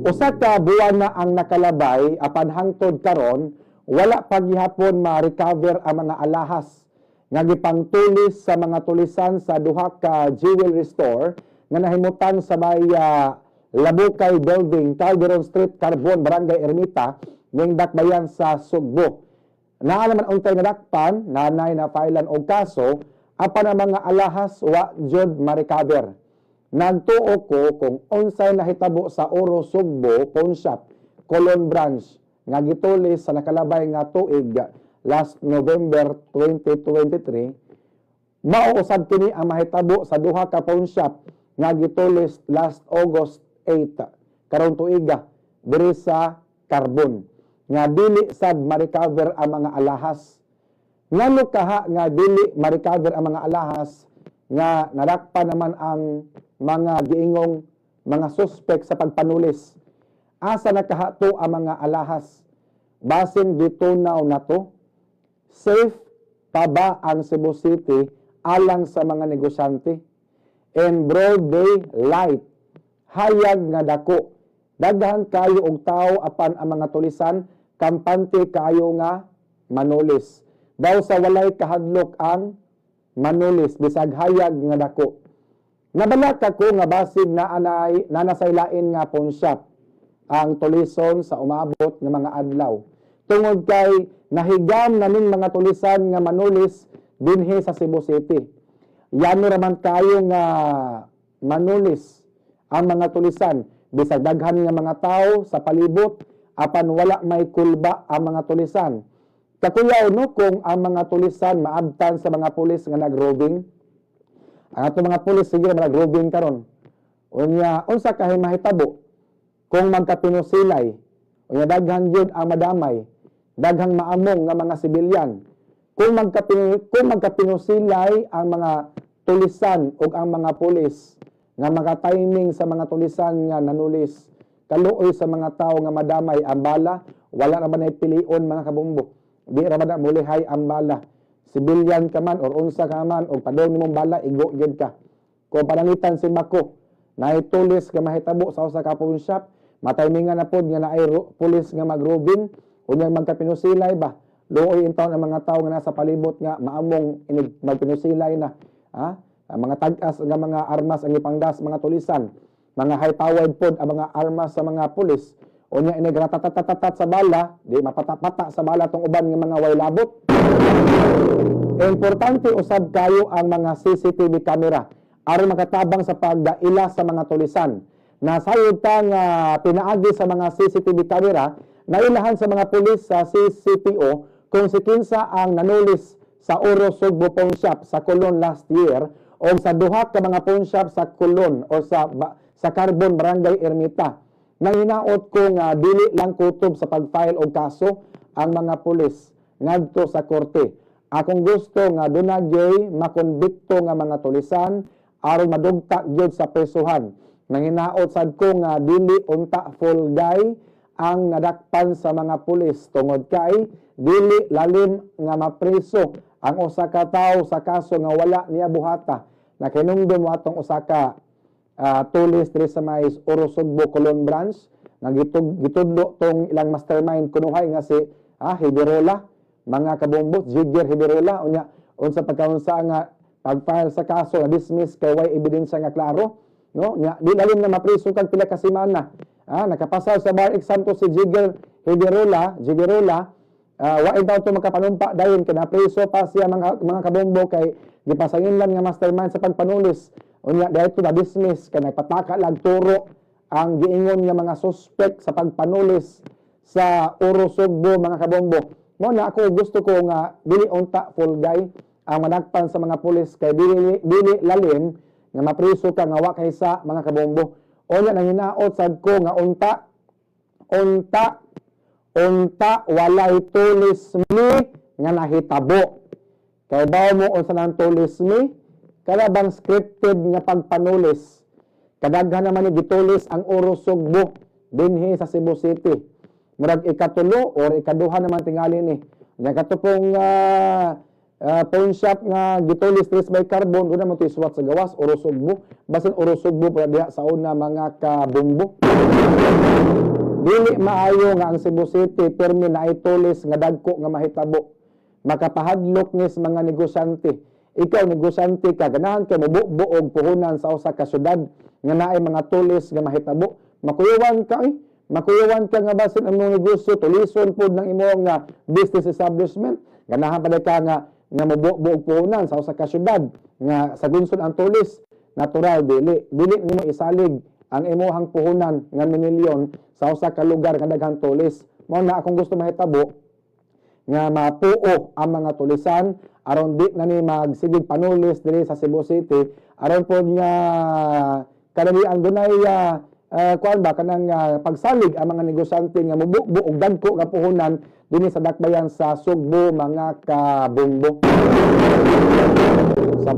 Usa ka buwan na ang nakalabay apan hangtod karon wala pa gihapon ma-recover ang mga alahas nga gipangtulis sa mga tulisan sa duha ka jewelry store nga nahimutan sa may Labukay Building, Calderon Street, Carbon, Barangay Ermita, ning dakbayan sa Sugbo. Naa naman untay nadakpan, nanay na filean og kaso apan ang mga alahas wa jud ma-recover. Nagtuo ko kung unsay nahitabo sa Oro Sugbo Pawn Shop, Colon Branch nga gitulis sa nakalabay nga tuig last November 2023, mauusab kini ang mahitabo sa duha ka pawn shop nga gitulis last August 8 karong tuiga diri sa Carbon nga dili sad ma-recover ang mga alahas. Ngano kaha nga dili ma-recover ang mga alahas nga nadakpan naman ang mga giingong mga suspect sa pagpanulis? Asa nakahato ang mga alahas? Basin bitunaw na to? Safe pa ba ang Cebu City alang sa mga negosyante? In broad day light, hayag nga dako, daghan kayo og tao apan ang mga tulisan, kampante kayo nga manulis. Daw sa walay kahadlok ang manulis, bisag hayag nga dako. Nabalak ako nga basig na nasaylain nga pawn shop ang tulison sa umabot nga mga adlaw. Tungod kay nahigam na ning mga tulisan nga manulis dinhi sa Cebu City. Yano raman kayo nga manulis ang mga tulisan. Bisag daghan nga mga tao sa palibot, apan wala may kulba ang mga tulisan. Kakuyaw no kung ang mga tulisan maabtan sa mga pulis nga nag-roving. Ang ato mga pulis sige nag-roving karon. Unya unsa kahay mahitabo kung magkapinusilay, unya daghan gyud ang madamay, daghang maamong nga mga sibilyan. Kung magkapinusilay ang mga tulisan ug ang mga pulis nga maka-timing sa mga tulisan nga nanulis, kaluoy sa mga tao nga madamay ang bala, wala ra man pilion mga kabumbo. Di ra man mulihay ang bala. Sibilyan ka man or unsa ka man og padong nimong bala igo gyud ka. Kung panangitan si Mako naitulis ka mahitabo sa usa ka pawn shop, matimingan na pod nga naay pulis nga mag-roving, unyang magkapinusilay ba, luoy intaw ang mga tao nga nasa palibot nga maamong inig magpinusilay na. Ang mga tag-as nga mga armas ang ipangdas mga tulisan, mga high-powered pod ang mga armas sa mga pulis, unya inig ratatatatat sa bala, di mapatapata sa bala tong uban nga mga way labot. Importante usab kayo ang mga CCTV camera aron makatabang sa pagdaila sa mga tulisan. Nasayod ta nga pinaagi sa mga CCTV camera na ilahan sa mga pulis sa CCTO kung si kinsa ang nanulis sa Oro Sugbo Pawn Shop sa Colon last year o sa duha ka mga pawn shop sa Colon o sa Carbon, Barangay Ermita. Nanginaot ko nga dili lang kutob sa pag-file og kaso ang mga pulis ngadto sa korte. Akong gusto nga dunagay makonbikto nga mga tulisan aron madugta gyud sa presuhan. Nanginaot sad ko nga dili unta full guy ang nadakpan sa mga pulis tungod kay dili lalim nga mapreso ang usa ka tawo sa kaso nga wala niya buhata. Nakinungdom atong usa ka tulis diri sa may Oro Sugbo Colon Branch nga gitudlo tong ilang mastermind kunuhay nga si Hiderola, mga kabumbot Jigger Hiderola, unya unsa pagkaunsa nga pag-file sa kaso nga dismiss kay way ebidensya nga klaro, no? Nya di lalim na mapriso kag pila ka semana. Nakapasa sa bar exam to si Jigger Hiderola, wa intaw to makapanumpa dayon kay napriso pa siya mga kabombo kay gipasangin lang nga mastermind sa pagpanulis. Unya dahito na dismiss kay nagpataka lag turo ang giingon nga mga suspect sa pagpanulis sa Oro Sugbo mga kabombo. Mo na ako gusto ko nga dili unta full guy ang managpan sa mga pulis kay dili lalim nga mapriso ka nga wa kaysa mga kabombo. Unya nanginaot sad ko nga unta walay tulis mi nga nahitabo. Kay bawo mo unsa nang tulis mi? Kada bang scripted nga pagpanulis. Kadaghan naman ni gitulis ang Oro Sugbo dinhi sa Cebu City. Murag ikatulo or ikaduha naman tingali ni. Nya katupong pawn shop nga gitulis Trace by Carbon, una mo isuwat sa gawas Oro Sugbo. Basin Oro Sugbo para diha sa una mga kabumbo. Dili maayo nga ang Cebu City permi na ay tulis nga dagko nga mahitabo. Makapahadlok ni sa mga negosyante. Ikaw negosyante ka, ganahan ka mabuog puhunan sa usa ka syudad nga naay mga tulis nga mahitabo. Makuyawan ka Makuyawan ka nga basin ang mga negosyo, tulison po ng imong nga business establishment. Ganahan pa ka nga mabuog puhunan sa usa ka syudad nga sa gunsod ang tulis. Natural, dili nimo isalig ang imuhang puhunan nga minilyon sa usa ka lugar nga daghang tulis. Mao na akong gusto mahitabo nga mapuo ang mga tulisan aron di na ni magsigig panulis diri sa Cebu City aron po nga kanang ang dunay kuan ba kanang pagsalig ang mga negosyante nga mubuog dagko nga puhunan dinhi sa dakbayan sa Sugbo mga kabungbo. Sa